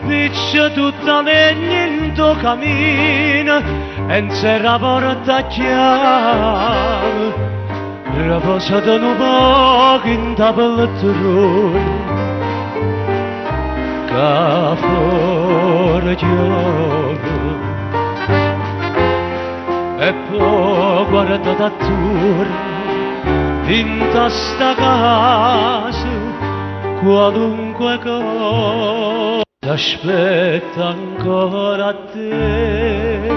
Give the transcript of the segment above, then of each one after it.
Piccia tutta legna in tuo cammino e non si rapporta a chiave, riposata un po' in ta poltrona, che fuori chiove. E poi guardate attorno, in sta casa, qualunque cosa aspetta ancora a te.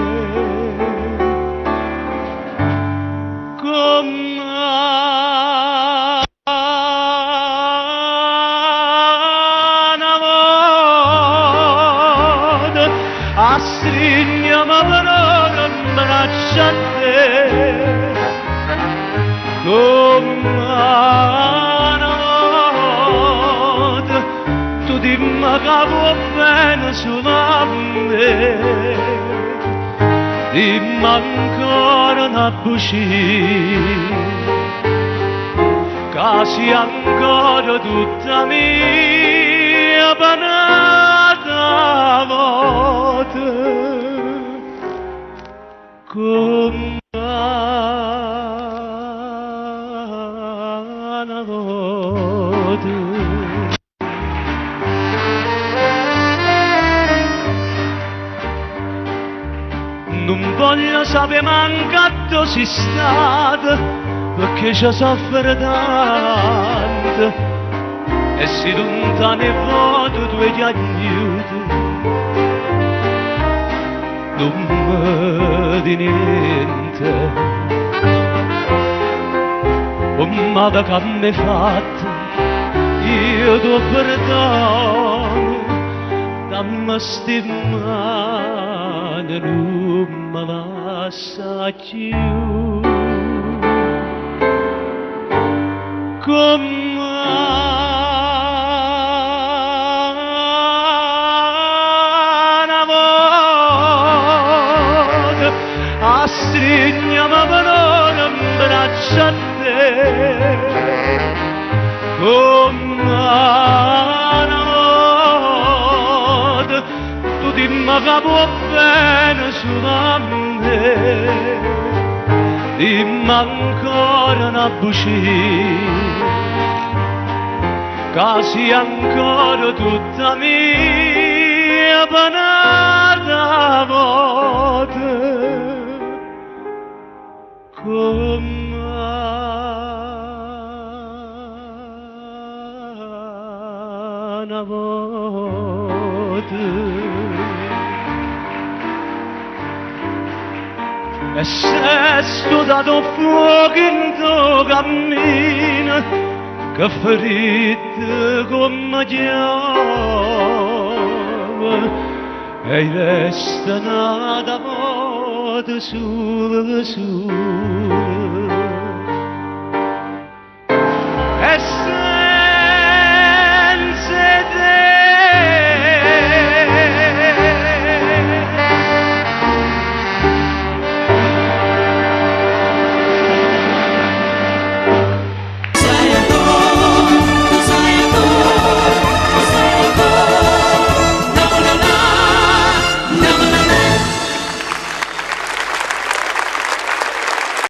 Come una volta a stringermi per un braccio a te. Come una volta tu dimmi che vuoi bene solo a me, dimmi ancora una buccia, che sia ancora tutta mia banata volta. Come una volta. Non voglio sapere manca dove sei stata, perché ci soffre tanto, e si lontano e vuoto tu ti aiuti. Non mi di niente, un male che mi hai fatto, io ti perdono, dammi sti mani, non mi lascia più. Come una volta a stringermi per un braccio a te. Come una volta tu dimmi che vuoi bene solo a me, dimmi ancora una buccia, che sia ancora tutta mia banata volta. Come una volta. E se sto dato fuoco in tuo cammino, che ferite come chiave, e resta nata volta sola, sola.